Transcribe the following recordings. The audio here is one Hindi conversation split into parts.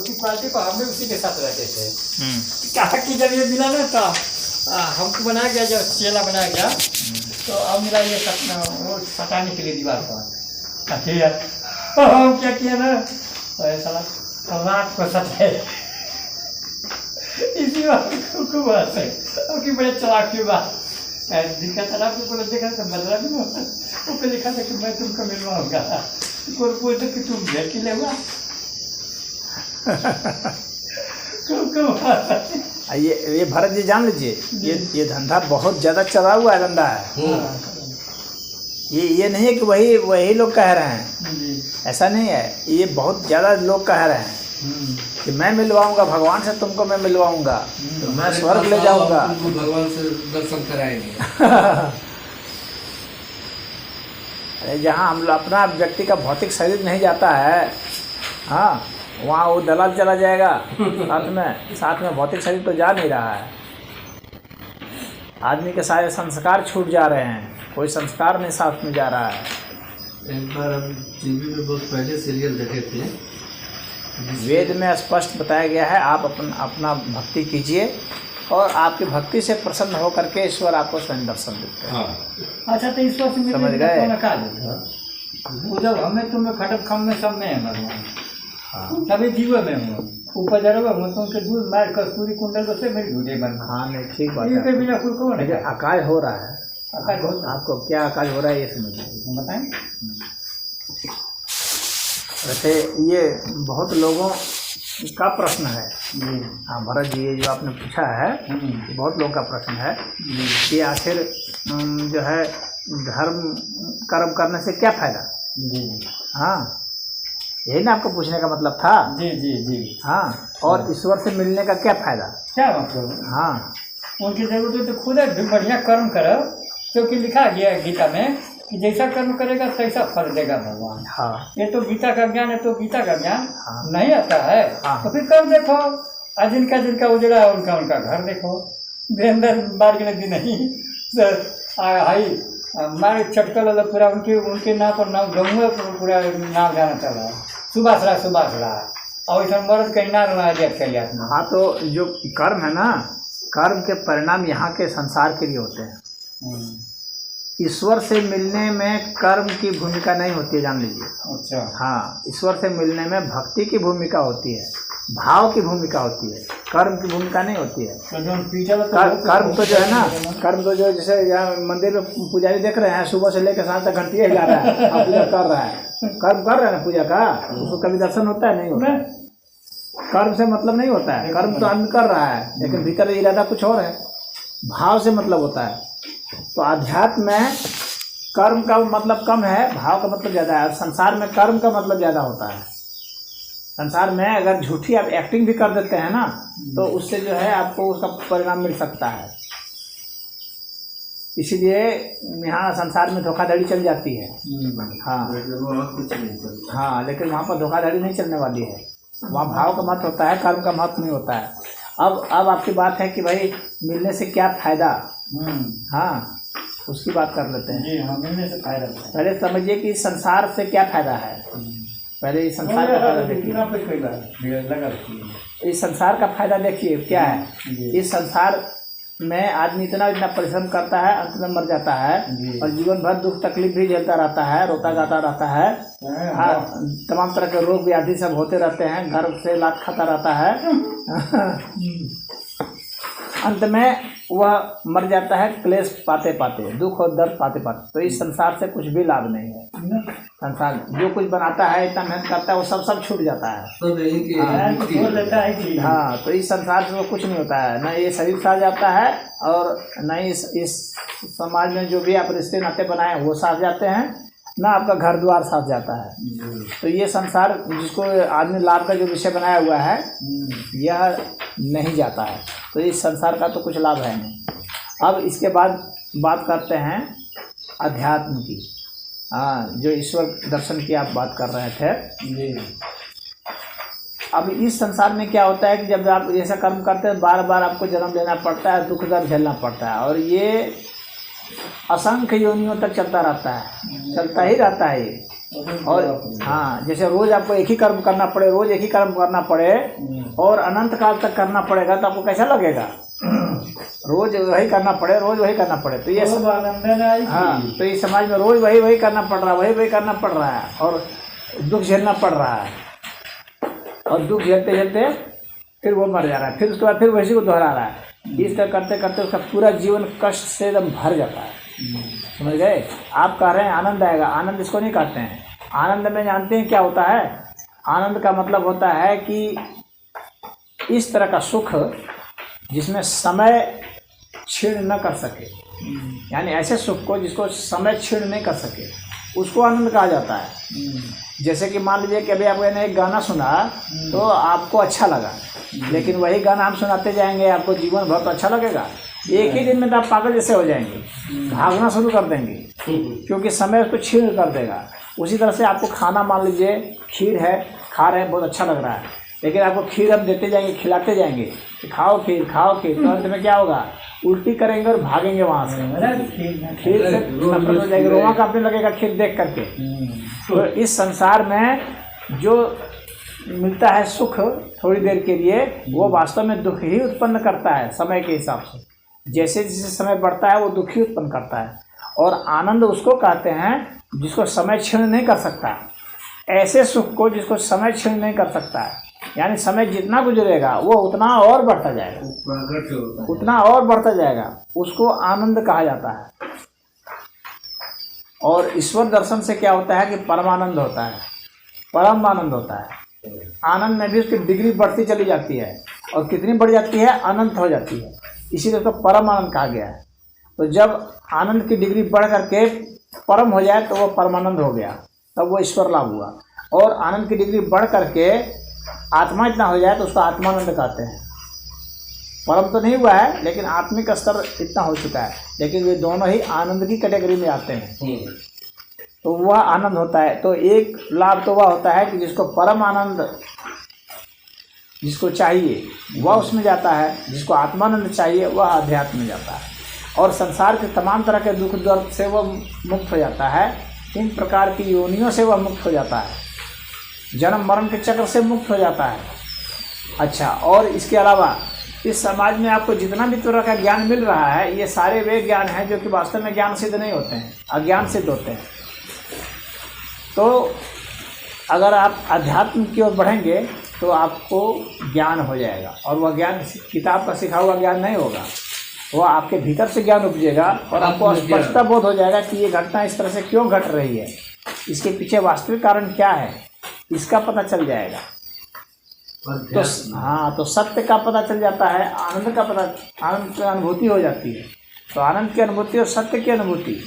उसकी क्वालिटी को हम भी उसी के साथ रहते थे। क्या कि जब ये मिला ना तो हमको बनाया गया, जब चेला बनाया गया तो अब मिला ये वो सटाने के लिए दीवार पर। ठीक है, हम क्या किया ना, ऐसा रात को सटाए इसी बात को बात है कि बड़े चलाक की बात दिखा था आपको, को देखा तो बदला भी वो पे लिखा था कि मैं तुमको मिलवाऊंगा, कोई पूछता कि तुम भेज के लेगा। ये भरत जी जान लीजिए, ये धंधा बहुत ज़्यादा चला हुआ धंधा है। ये नहीं है कि वही लोग कह रहे हैं, ऐसा नहीं है। ये बहुत ज़्यादा लोग कह रहे हैं कि मैं मिलवाऊंगा भगवान से, तुमको मैं मिलवाऊंगा, तो मैं स्वर्ग ले जाऊंगा, भगवान से दर्शन कराएंगे। अरे जहाँ हम अपना व्यक्ति का भौतिक शरीर नहीं जाता है, हाँ, वहाँ वो दलाल चला जाएगा साथ में भौतिक शरीर तो जा नहीं रहा है। आदमी के सारे संस्कार छूट जा रहे हैं, कोई संस्कार नहीं साथ में जा रहा है। एक बार हम टीवी में बहुत पहले सीरियल देखे थे, वेद में स्पष्ट बताया गया है, आप अपना भक्ति कीजिए और आपकी भक्ति से प्रसन्न होकर के ईश्वर आपको स्वयं दर्शन देते हैं। हाँ। अच्छा, तो ईश्वर से समझ गए? वो जब हमें तुम्हें खटक खम में सब में है भगवान, सभी जीवों में हूँ, ऊपर जरूर हूँ, तो उनके दूध मार कस्तूरी कुंडल से मेरी झूठे बन। हाँ, नहीं, ठीक बात है। बिना कुल कौन है? आकाश हो रहा है, आकाश हो, आपको क्या आकाश हो रहा है ये समझिए, बताएं। वैसे ये बहुत लोगों का प्रश्न है। हाँ भरत जी, ये जो आपने पूछा है ये बहुत लोगों का प्रश्न है कि आखिर जो है धर्म कर्म करने से क्या फायदा। हाँ, यही ना आपको पूछने का मतलब था। जी जी जी। हाँ, और ईश्वर से मिलने का क्या फायदा, क्या मतलब। हाँ, उनकी जरूरत तो खुद है, बढ़िया कर्म करो, क्योंकि लिखा गया है गीता में कि जैसा कर्म करेगा तैसा फल देगा भगवान। हाँ, ये तो गीता का ज्ञान है, तो गीता का ज्ञान हाँ, नहीं आता है। हाँ, तो फिर कर्म देखो, आज जिनका उजड़ा है उनका घर देखो, वीरेंद्र बार के दिन नहीं हाई मारे चटकल पूरा उनके नाम पर नाम गंगा पूरा नाम जाना चल रहा है, सुभाष रहा और ऐसा मर्द कहीं ना रहना चलिए। हाँ, तो जो कर्म है ना, कर्म के परिणाम यहाँ के संसार के लिए होते हैं। ईश्वर से मिलने में कर्म की भूमिका नहीं होती है, जान लीजिए। अच्छा। हाँ, ईश्वर से मिलने में भक्ति की भूमिका होती है, भाव की भूमिका होती है, कर्म की भूमिका नहीं होती है। कर्म तो जो है ना, कर्म तो जो जैसे यहाँ मंदिर में पुजारी देख रहे हैं, सुबह से लेकर शाम तक घंटियाँ हिला रहा है और पूजा कर रहा है, कर्म कर रहे हैं ना पूजा का, उसको कभी दर्शन होता है? नहीं होता है। कर्म से मतलब नहीं होता है, कर्म तो आदमी कर रहा है लेकिन भीतर इरादा कुछ और है, भाव से मतलब होता है। तो आध्यात्म में कर्म का मतलब कम है, भाव का मतलब ज़्यादा है। संसार में कर्म का मतलब ज़्यादा होता है। संसार में अगर झूठी आप एक्टिंग भी कर देते हैं ना, तो उससे जो है आपको उसका परिणाम मिल सकता है। इसीलिए यहाँ संसार में धोखाधड़ी चल जाती है। हाँ हाँ, लेकिन वहाँ पर धोखाधड़ी नहीं चलने वाली है, वहाँ भाव का महत्व होता है, कर्म का महत्व नहीं होता है। अब आपकी बात है कि भाई मिलने से क्या फ़ायदा। हाँ, उसकी बात कर लेते हैं। जी हाँ, मिलने से फायदा। पहले समझिए कि संसार से क्या फायदा है। पहले इस संसार का फायदा देखिए, इस संसार का फायदा देखिए क्या है। इस संसार में आदमी इतना परिश्रम करता है, अंत में मर जाता है और जीवन भर दुख तकलीफ भी झेलता रहता है, रोता गाता रहता है। हाँ, तमाम तरह के रोग व्याधि सब होते रहते हैं, घर से लात खाता रहता है। अंत में वह मर जाता है क्लेश पाते पाते, दुख और दर्द पाते पाते। तो इस संसार से कुछ भी लाभ नहीं है। संसार जो कुछ बनाता है, इतना मेहनत करता है, वो सब छूट जाता है। हाँ, तो इस संसार से वो कुछ नहीं होता है, न ये शरीर साथ जाता है और न इस समाज में जो भी आप रिश्ते नाते बनाए वो साथ जाते हैं, ना आपका घर द्वार साथ जाता है। तो ये संसार जिसको आदमी लाभ का जो विषय बनाया हुआ है, यह नहीं जाता है। तो इस संसार का तो कुछ लाभ है नहीं। अब इसके बाद बात करते हैं अध्यात्म की। हाँ, जो ईश्वर दर्शन की आप बात कर रहे थे। अब इस संसार में क्या होता है कि जब आप ऐसा कर्म करते हैं, बार बार आपको जन्म लेना पड़ता है, दुख दर्द झेलना पड़ता है, और ये असंख्य योनियों तक चलता रहता है, चलता ही रहता है। और हाँ, जैसे रोज आपको एक ही कर्म करना पड़े, रोज एक ही कर्म करना पड़े और अनंत काल तक करना पड़ेगा, तो आपको कैसा लगेगा? रोज वही करना पड़े, रोज वही करना पड़े, तो ये सब हाँ, तो इस समाज में रोज वही करना पड़ रहा है, वही करना पड़ रहा है और दुख झेलना पड़ रहा है, और दुख झेलते झेलते फिर वो मर जा रहा है, फिर उसके बाद फिर वैसे को दोहरा रहा है। इस तरह करते करते उसका पूरा जीवन कष्ट से एकदम भर जाता है। समझ गए? आप कह रहे हैं आनंद आएगा, आनंद इसको नहीं कहते हैं। आनंद में जानते हैं क्या होता है? आनंद का मतलब होता है कि इस तरह का सुख जिसमें समय छीण न कर सके, यानी ऐसे सुख को जिसको समय छीण नहीं कर सके, उसको आनंद कहा जाता है। जैसे कि मान लीजिए कि अभी आपने एक गाना सुना तो आपको अच्छा लगा, लेकिन वही गाना हम सुनाते जाएंगे, आपको जीवन भर तो अच्छा लगेगा? एक ही दिन में तो आप पागल जैसे हो जाएंगे, भागना शुरू कर देंगे, क्योंकि समय उसको छीण कर देगा। उसी तरह से आपको खाना, मान लीजिए खीर है, खा रहे हैं, बहुत अच्छा लग रहा है, लेकिन आपको खीर हम देते जाएंगे, खिलाते जाएंगे कि खाओ खीर, खाओ खीर, तो अंत में क्या होगा? उल्टी करेंगे और भागेंगे वहाँ से, खीर से नफरत हो जाएगी, रोआ कांपने लगेगा खीर देख करके। तो इस संसार में जो मिलता है सुख थोड़ी देर के लिए, वो वास्तव में दुख ही उत्पन्न करता है समय के हिसाब से। जैसे जैसे समय बढ़ता है वो दुख ही उत्पन्न करता है। और आनंद उसको कहते हैं जिसको समय क्षीण नहीं कर सकता, ऐसे सुख को जिसको समय क्षीण नहीं कर सकता है, यानी समय जितना गुजरेगा वो उतना और बढ़ता जाएगा, उतना और बढ़ता जाएगा, उसको आनंद कहा जाता है। और ईश्वर दर्शन से क्या होता है कि परमानंद होता है, परम आनंद होता है। आनंद में भी उसकी डिग्री बढ़ती चली जाती है, और कितनी बढ़ जाती है? अनंत हो जाती है, इसीलिए उसको परम आनंद कहा गया है। तो जब आनंद की डिग्री बढ़ करके परम हो जाए तो वो परमानंद हो गया, तब वो ईश्वर लाभ हुआ। और आनंद की डिग्री बढ़ करके आत्मा इतना हो जाए तो उसको आत्मानंद कहते हैं। परम तो नहीं हुआ है, लेकिन आत्मिक स्तर इतना हो चुका है, लेकिन वे दोनों ही आनंद की कैटेगरी में आते हैं, तो वह आनंद होता है। तो एक लाभ तो वह होता है कि जिसको परम आनंद जिसको चाहिए वह उसमें जाता है, जिसको आत्मानंद चाहिए वह अध्यात्म में जाता है, और संसार के तमाम तरह के दुख दर्द से वह मुक्त हो जाता है, इन प्रकार की योनियों से वह मुक्त हो जाता है, जन्म मरण के चक्र से मुक्त हो जाता है। अच्छा, और इसके अलावा इस समाज में आपको जितना भी तरह का ज्ञान मिल रहा है, ये सारे वे ज्ञान हैं जो कि वास्तव में ज्ञान सिद्ध नहीं होते हैं, अज्ञान सिद्ध होते हैं। तो अगर आप अध्यात्म की ओर बढ़ेंगे तो आपको ज्ञान हो जाएगा, और वह ज्ञान किताब का सिखा हुआ ज्ञान नहीं होगा, वह आपके भीतर से ज्ञान उपजेगा, और आपको स्पष्टता बोध हो जाएगा कि ये घटना इस तरह से क्यों घट रही है, इसके पीछे वास्तविक कारण क्या है, इसका पता चल जाएगा। तो हाँ, तो सत्य का पता चल जाता है, आनंद का पता, आनंद की अनुभूति हो जाती है। तो आनंद की अनुभूति और सत्य की अनुभूति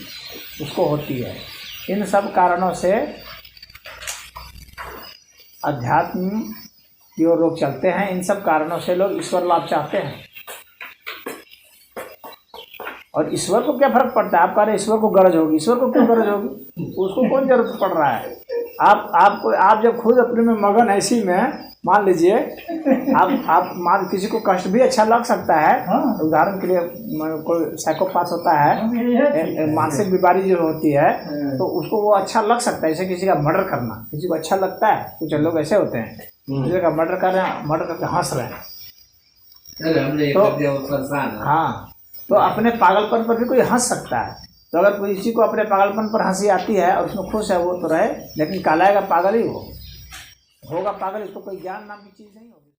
उसको होती है। इन सब कारणों से अध्यात्म की ओर लोग चलते हैं, इन सब कारणों से लोग ईश्वर लाभ चाहते हैं। और ईश्वर को क्या फर्क पड़ता है? आप कह रहे ईश्वर को गरज होगी, ईश्वर को क्यों गरज होगी? उसको कौन जरूरत पड़ रहा है? आप जब खुद अपने में मगन है इसी में, मान लीजिए आप मान, किसी को कष्ट भी अच्छा लग सकता है। उदाहरण के लिए कोई साइकोपाथ होता है, मानसिक बीमारी जो होती है, तो उसको वो अच्छा लग सकता है। जैसे किसी का मर्डर करना किसी को अच्छा लगता है, कुछ लोग ऐसे होते हैं किसी का मर्डर कर रहे हैं, मर्डर करके हंस रहे हैं, तो हाँ, तो अपने पागलपन पर भी कोई हंस सकता है। तो अगर किसी को अपने पागलपन पर हंसी आती है और उसमें खुश है, वो तो रहे, लेकिन कहलाएगा पागल ही वो होगा पागल, इसको कोई ज्ञान नाम की चीज़ नहीं होगी।